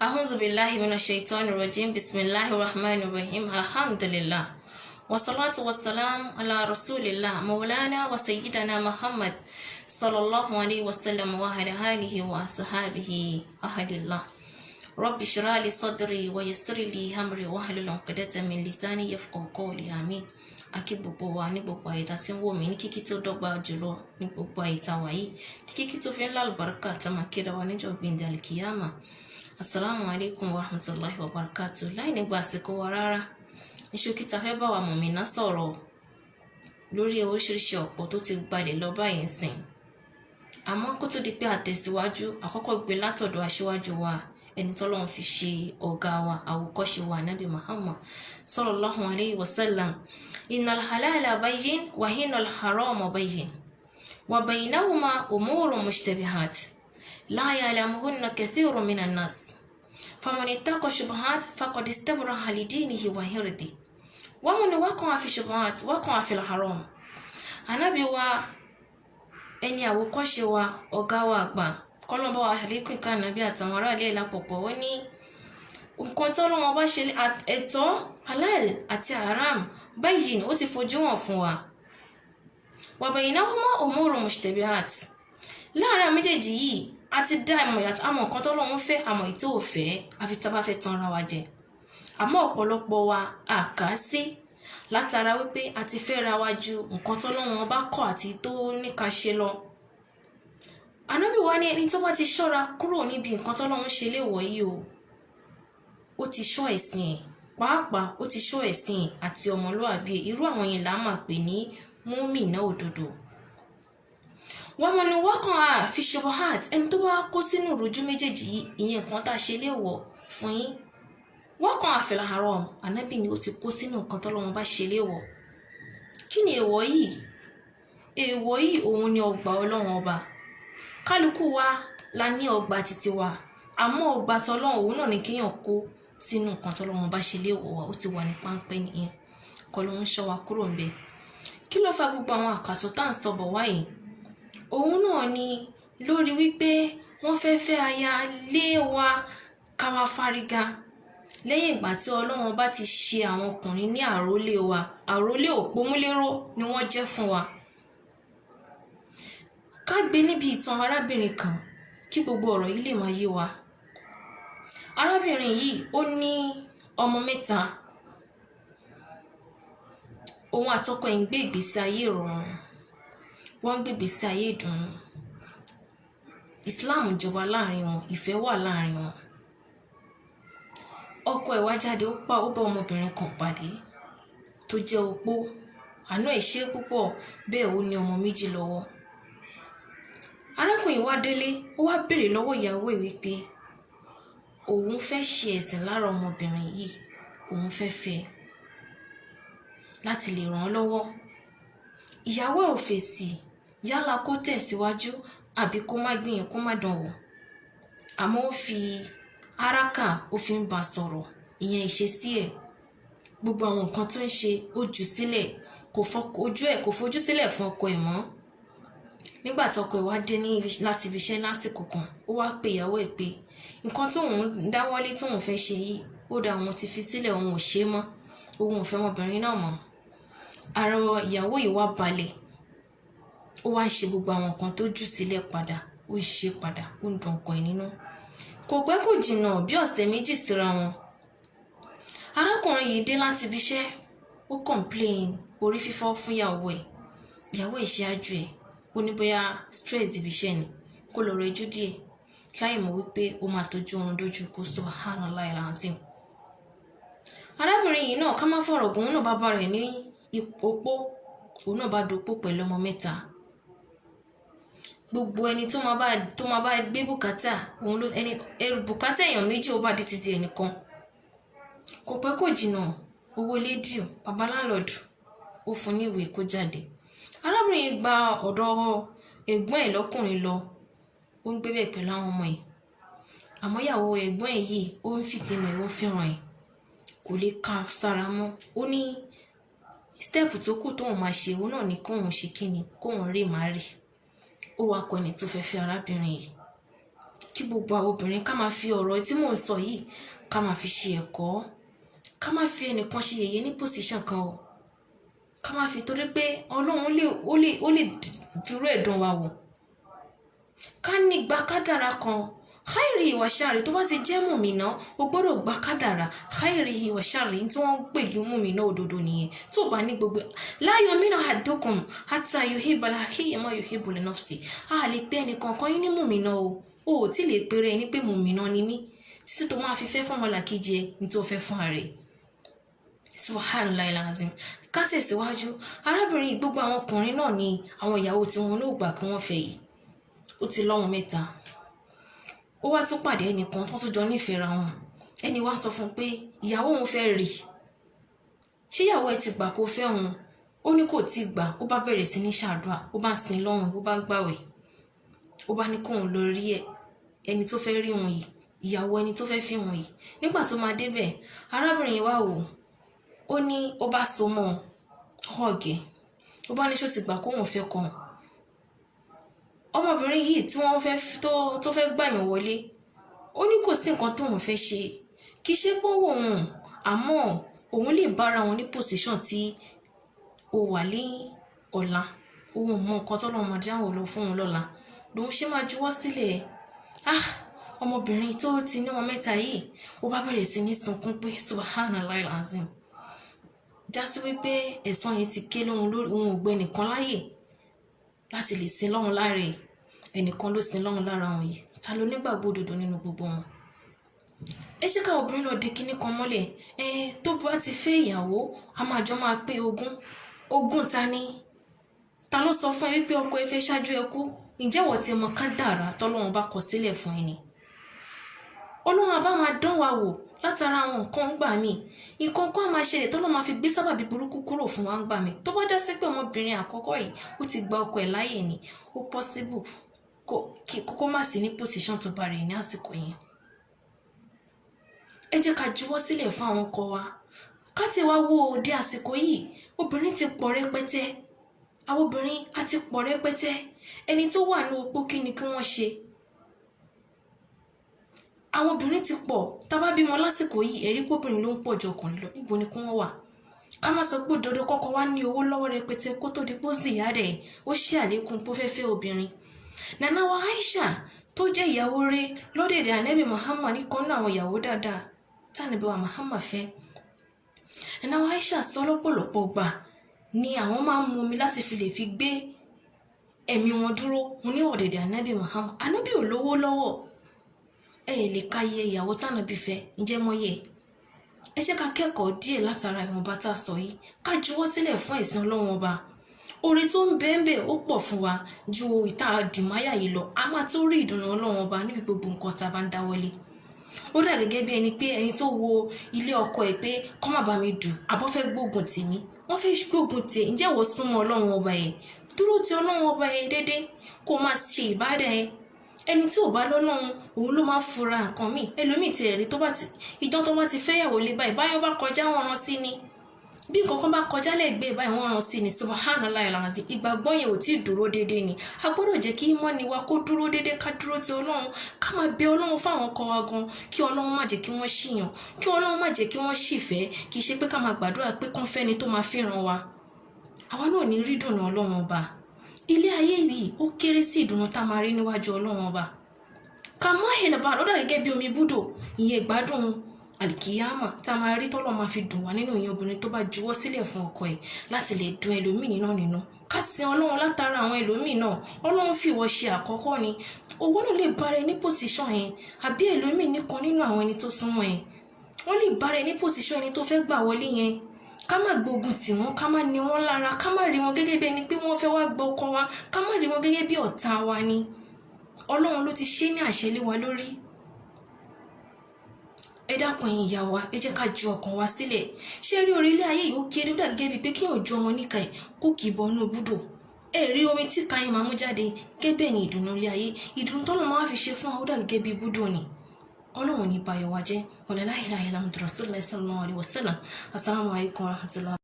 أعوذ بالله من الشيطان الرجيم بسم الله الرحمن الرحيم الحمد لله والصلاة والسلام على رسول الله مولانا وسيدنا محمد صلى الله عليه وسلم وعلى آله وصحبه أهل الله رب اشرح لي صدري ويسر لي أمري واحلل عقدة من لساني يفقهوا قولي آمين. Akí gbogbo wa ní gbogbo àyíká tí ń wò mí ní kíkí tó dọ́gba jùlọ ní gbogbo àyíká wa yìí ní kíkí tó fi ń lálùbáríkà tá máa kéra wa níjọ́ gbìndé alikiyama. Assalamu alaikum wa rahmatullahi wa barakatuh. Láì nígbà àsìkò wa rárá ní ṣókí tá fẹ́ bá wa mọ̀mìnà sọ̀rọ̀ lórí oríṣiríṣi ọ̀pọ̀ tó ti gbalẹ̀ lọ báyìí sìn. Àmọ́ kó tó di pé àtẹ̀síwájú àkọ́kọ́ gbé látọ̀dọ̀ aṣíwájú wa ẹni tọ́lọ́run fi ṣe ọ̀gá wa àwòkọ́ṣe wa Nabi Muhammad sallallahu alayhi wa sallam. Innal halala bayyin wa innal harama bayyin wa baynahuma umurun mushtabihat la ya'lamuhunna kathirun minan nas faman ittaqa shubuhat faqad istabra'a li dinihi wa irdihi wa man waqa'a fi shubuhat waqa'a fil haram. Ànábì wa ẹni àwòkọ́ṣe wa ọ̀gá wa àgbà kọ́lọ́bọ̀ wa àlékún ìka Ànábì àtàwọn ará ilé lápapọ̀ wọ́n ní nǹkan tọ́lọ́run bá ṣe ẹ̀tọ́ halal àti haram bayyin ó ti fojú hàn fún wa wa baynahuma umurun mushtabihat. Láàárín méjèèjì yìí a ti dá ìmọ̀ yàtọ̀ àmọ́ nǹkan tọ́lọ́run fẹ́ àmọ́ èyí tó ò fẹ́ àfi tá bá fẹ́ tán ara wa jẹ. Àmọ́ ọ̀pọ̀lọpọ̀ wa àkà sí látara wípé a ti fẹ́ ra wa ju nǹkan tọ́lọ́run bá kọ̀ àti tó ní ká ṣe lọ. Ànábì wa ní ẹni tó bá ti ṣọ́ra kúrò níbi nǹkan tọ́lọ́run ṣe léèwọ̀ yìí ó ti ṣọ́ ẹ̀sìn ẹ̀ pàápàá ó ti ṣọ́ ẹ̀sìn ẹ̀ àti ọmọlúwàbí irú àwọn yẹn là máa pè ní mùmínà òdodo. Wọ́n mọ̀ ní wọ́kàn á fi ṣubuhat ẹni tó bá kó sínú ìrújú méjèèjì yìí ìyẹn nǹkan tá a ṣe léèwọ̀ fún yín wọ́kàn á fil haram. Ànábì ni ó ti kó sínú nǹkan tọ́lọ́run bá ṣe léèwọ̀. Kí ni èèwọ̀ yìí? Èèwọ̀ yìí òun ni ọgbà Ọlọ́run ọba. Kálukú wa la ní ọgbà títí wa àmọ́ ọgbà tọ́lọ́run òun náà ni kéèyàn kó sínú nǹkan tọ́lọ́run bá ṣe léèwọ̀ wa ó ti wà ní páńpẹ́ nìyẹn kọ́ ló ń ṣọ́ wa kúrò ńbẹ̀. Kí ló fa gbogbo àwọn àkàsọ̀ tá à ń sọ̀bọ̀ wáyé? Òun náà ni lórí wípé wọ́n fẹ́ aya lé wa ká wa fárígá lẹ́yìn ìgbà tí Ọlọ́run bá ti ṣe àwọn ọkùnrin ní àrólé wa àrólé òpómúléró ni wọ́n jẹ́ fún wa. Ká gbé níbi ìtàn arábìnrin kan kí gbogbo ọ̀rọ̀ yìí lè máa yé wa. Arábìnrin yìí ó ní ọmọ 3. Òun àtọkọ ẹ̀ ń gbé ìgbésí ayé ìrọ̀rùn wọ́n ń gbé ìgbésí ayé ìdùnnú. Islam jọba láàrin wọn ìfẹ́ wà láàrin wọn. Ọkọ ẹ̀ wá jáde ó bá ọmọbìnrin kan pàdé tó jẹ́ opó àánú ẹ̀ ṣe púpọ̀ bẹ́ẹ̀ ó ní ọmọ 2 lọ́wọ́. Arákùnrin wá délé ó wá béèrè lọ́wọ́ ìyàwó ẹ̀ wípé òun fẹ́ ṣe ẹ̀sìn lára ọmọbìnrin yìí òun fẹ́ láti lè ràn án lọ́wọ́. Ìyàwó ẹ̀ ò fèsì yálà kó tẹ̀síwájú àbí kó má gbìyànjú kó má dánwò àmọ́ ó fi áràkà ó fi ń bá sọ̀rọ̀ ìyẹn ìṣesí ẹ̀ gbogbo àwọn nǹkan tó ń ṣe ó jù sílẹ̀ kò fojú sílẹ̀ fún ọkọ ẹ̀ mọ́. Nígbà tí ọkọ ẹ̀ wá dé láti ibi iṣẹ́ lásìkò kan ó wá pe ìyàwó ẹ̀ pé nǹkan tóun dáwọ́lé tóun fẹ́ ṣe yìí ó dá òun ti fi sílẹ̀ òun ò ṣe mọ́ òun ò fẹ́ ọmọbìnrin náà mọ́. Ara ìyàwó yìí wá balẹ̀ ó wá ń ṣe gbogbo àwọn nǹkan tó jù sílẹ̀ padà ó ń ṣe padà ó ń dùn ọkọ ẹ̀ nínú. Kò pẹ́ kò jìnnà bí ọ̀sẹ̀ 2 síra wọn arákùnrin yìí dé láti ibi iṣẹ́ ó complain orí fífọ́ fún ìyàwó ẹ̀ ṣáájú ẹ̀ ó ní bóyá stress ibi iṣẹ́ ni kó lọ rẹjú díẹ̀ láì mọ̀ wípé ó máa tójú oorun dójú kó subhanallah alazim. Arábìnrin yìí náà ká má fọ̀rọ̀ gùn òun náà bá bá rẹ̀ ní opó òun náà bá dopó pẹ̀lú ọmọ 3. Gbogbo ẹni tó máa bá gbé bùkátà òun ló ẹrù bùkátà èèyàn 2 ó bá di títí ẹnìkan. Kò pẹ́ kò jìnnà owó lédìó bàbá láńlọ́ọ̀dù ó fún ní ìwé kó jáde. Arábìnrin gba ọ̀dọ̀ ẹ̀gbọ́n ẹ̀ lọ́kùnrin lọ ó ń gbé bẹ́ẹ̀ pẹ̀lú àwọn ọmọ ẹ̀ àmọ́ ìyàwó ẹ̀gbọ́n ẹ̀ yìí ó ń fìtínà ẹ̀ ó ń fìràn ẹ̀ kò lè ka sára mọ́. Ó ní stẹ́ẹ̀pù tó kù tóun máa ṣe òun náà ni kóun ṣe kíni kóun rí màá rí. Ó wá kọ ẹni tó fẹ́ fẹ́ arábìnrin yìí kí gbogbo àwọn obìnrin ká máa fi ọ̀rọ̀ tí mò ń sọ yìí ká máa fi ṣe ẹ̀kọ́, ká máa fi ẹnìkan ṣe yẹ̀yẹ́ ní position kan o, ká máa fi torí pé Ọlọ́run ó lè dúró ẹ̀dùn wa wò. Ká ní gba kádàrá kan khairi wa shari, tó bá ti jẹ́ mùmínà o gbọ́dọ̀ gba kádàrá khairi wa shari tí wọ́n ń pè ní mùmínà òdodo nìyẹn. tó bá ní gbogbo la yu'minu ahadukum hatta yuhibba li akhihi ma yuhibbu li nafsi. a lè pè ẹnìkankan yín ní mùmínà o tí lè pèrè ẹni pé mùmínà ni mí títí tó máa fi fẹ́ fún ọmọlàkejì ẹ ní tó fẹ́ fún ààrẹ. Subhanallah alazim. Ká tẹ̀síwájú, arábìnrin gbogbo àwọn ọkùnrin náà ni àwọn ìyàwó tí wọn ò gbà kí wọ́n fẹ́ yìí. Ó ti lọ́wọ́ 3. Ó wá tún pàdé ẹnìkan tó jọ nífẹ̀ẹ́ ra wọn. Ẹni wá sọ fún pé ìyàwó òun fẹ́ rí. Ṣé ìyàwó ẹ ti gbà kó fẹ́ òun? Ó ní kò tí gbà. Ó bá bẹ̀rẹ̀ sí ní ṣàdúrà, ó bá sin lọ́run, ó bá gbàwẹ̀. Ó bá ní kóun lọ rí ẹni tó fẹ́ rí òun yìí, ìyàwó ẹni tó fẹ́ fi òun yìí. Nígbà tó máa débẹ̀, arábìnrin yìí wá wò ó ní ó bá so mọ́ ọ̀gẹ̀. Ó bá ní ṣó ti gbà kóun fẹ́ kàn. Ọmọbìnrin yìí tí wọ́n fẹ́ tó fẹ́ gbàyàn wọlé, ó ní kò sí nǹkan tóun fẹ́ ṣe, kì í ṣe pé òun àmọ́ òun lè bára wọn ní position tí ó wà ní ọ̀la. Òun mọ nǹkan tó lọ́mọ dáhùn lọ fún òun lọ́la lòun ṣe máa juwọ́ sílẹ̀. Ọmọbìnrin tó ti ní wọn 3 yìí ó bá bẹ̀rẹ̀ sí ní sunkún pé subhanallah alazim. Jásí wípé ẹ̀san yẹn ti ké lóhun lórí, òun ò gbé nìkan láyè láti lè sin lọ́run láre. Ẹnìkan ló sin lọ́run lára wọn yìí. Ta ló nígbàgbọ́ òdodo nínú gbogbo wọn? Ẹ jẹ́ ká obìnrin lọ di kíní kan mọ́lẹ̀. Tó bá ti fẹ́ ìyàwó a máa jọ máa pín ogún ta ni? Ta ló sọ fún ẹ wípé ọkọ ẹ fẹ́ ṣáájú ẹ kú? Ǹjẹ́ wọ́n ti mọ kádàrá tọ́lọ́run bá kọ sílẹ̀ fún ẹni? Ọlọ́run àbá máa dán wa wò látara àwọn nǹkan gbà mí. Nǹkan kan máa ṣẹlẹ̀ tọ́lọ́run máa fi gbé sábàbí burúkú kúrò fún wa gbà mí. Tó bá já sí pé ọmọbìnrin àkọ́kọ́ yìí ó ti gba ọkọ ẹ̀ láyè ni, ó possible kó má sí ní position tó bá rẹ̀ ní àsìkò yẹn. Ẹ jẹ́ ká juwọ́ sílẹ̀ fún àwọn ọkọ wa. Ká ti wá wo òde àsìkò yìí, obìnrin ti pọ̀ rẹpẹtẹ. Àwọn obìnrin á ti pọ̀ rẹpẹtẹ. Ẹni tó wà ní opó kí ni kí wọ́n ṣe? Àwọn obìnrin ti pọ̀. Tá bá bímọ lásìkò yìí, ẹ̀rí pé obìnrin ló ń pọ̀ jù ọkùnrin lọ. Níbo ni kí wọ́n wà? Ká má sọ pé dodo kọ́kọ́ wá ní owó lọ́wọ́ rẹpẹtẹ kó tó di pé ó sì yá rẹ̀. Ó ṣe àlékún pé ó fẹ́ fẹ́ obìnrin. Nana wa Aisha tó jẹ́ ìyàwó rẹ̀ lọ́dẹ̀dẹ̀ Ànábì Muhammad kan náà àwọn ìyàwó dáadáa tánàbí wa Muhammad fẹ́. Nana wa Aisha sọ lọ́pọ̀lọpọ̀ gbà ni àwọn máa ń mu omi láti fi lè fi gbé ẹ̀mí wọn dúró ní ọ̀dẹ̀dẹ̀ Ànábì Muhammad. Ànábì ò lówó lọ́wọ́. Lè ka iye ìyàwó tánàbí fẹ́, ǹjẹ́ mọ́ yẹ? Ẹ jẹ́ ká kẹ́kọ̀ọ́ díẹ̀ látara ìwọ̀nba tá a sọ yìí. Ká juwọ́ sílẹ̀ fún ẹ̀sìn Ọlọ́run ọba. Oore tó ń bẹ́ẹ̀ ó pọ̀ fún wa ju ìta dìmáyà yìí lọ. A máa tó rí ìdùnnú Ọlọ́run ọba níbi gbogbo nǹkan tá a bá ń dáwọ́lé. Ó dà gẹ́gẹ́ bí ẹni pé ẹni tó wo ilé ọkọ ẹ̀ pé kọ́ má bá mi dù, àbọ̀ fẹ́ gbógun tì mí. Wọ́n fẹ́ gbógun tì ẹ́. Ǹjẹ́ wọ́n súnmọ́ Ọlọ́run ọba ẹ̀? Dúró ti Ọlọ́run ọba ẹ̀ dédé kó máa ṣe ìbádà ẹ̀. Ẹni tí ò bá lọ́lọ́run òun ló máa fura nǹkan míì. Ẹlòmíì ti ẹ̀rí ìjọ tó bá ti fẹ́yàwó lé báyìí báyọ̀ bá kọjá wọn rán sí ni. Bí nǹkan kan bá kọjá lẹ́gbẹ̀ẹ́ báyìí wọ́n rán sí ni. Subhanallah alazim. Ìgbàgbọ́ yẹn ò tí ì dúró déédéé ni. A gbọ́dọ̀ jẹ́ kí ìmọ̀ni wa kó dúró déédéé, ká dúró ti Ọlọ́run, ká máa bẹ Ọlọ́run fáwọn ọkọ wa gan, kí Ọlọ́run má jẹ́ kí wọ́n ṣìyàn, kí Ọlọ́run má jẹ́ kí wọ́n ṣìfẹ́, kì í ṣe pé ká máa gbàdúrà pé kán fẹ́ni tó máa fẹ́ràn wa. Àwa náà ní rí ìdùnnú Ọlọ́run ọba. Ilé ayé yìí ó kéré sí ìdùnnú tá a máa rí níwájú Ọlọ́run ọba. Ká má hẹ̀lẹ̀ bá rọ́dà gẹ́gẹ́ bí omi búdò, ìyẹn ìgbádùn àlìkìyámà tá a máa rí tọ́lọ́ máa fi dùn wá nínú ìyẹn obìnrin tó bá juwọ́ sílẹ̀ fún ọkọ ẹ̀ láti lè dùn ẹlòmíì nínú. Ká sin Ọlọ́run látara àwọn ẹlòmíì náà. Ọlọ́run fi ìwọ ṣe àkọ́kọ́ ni. Owó náà lè bára ẹ ní pòsíṣàn yẹn, àbí ẹlòmíì nìkan nínú àwọn ẹni tó súnmọ́ ẹ. Wọ́n lè bára ẹ ní pòsíṣàn ẹni tó fẹ́ gbà wọlé yẹn. Ká má gbógun tì wọ́n, ká má ní wọ́n lára, ká má rí wọn gẹ́gẹ́ bí ẹni pé wọ́n fẹ́ wá gba ọkọ wa, ká má rí wọn gẹ́gẹ́ bí ọ̀tá wa ni. Ọlọ́run ló ti ṣe ní àṣẹ lé wa lórí. Ẹ dákun ẹ̀yin ìyá wa, ẹ jẹ́ ká ju ọkàn wa sílẹ̀. Ṣé rí orílẹ̀ ayé yìí ó kéré ó dà gẹ́gẹ́ bíi pé kí òun ju ọmọ níka ẹ̀ kó kì í bọ inú búdò. Ẹ rí omi tí ká yín máa mú jáde gẹ́gẹ́ ní ìdùnnú ilé ayé. Ìdùnnú tọ́lọ́ máa fi ṣe fún wa ó dà gẹ́gẹ́ bíi búdò ni. Ọlọ́run ní bayọ̀ wa jẹ́. Wala la ilaha illa Muhammadu Rasulullah sallallahu alaihi wasallam. Assalamu alaikum warahmatullahi.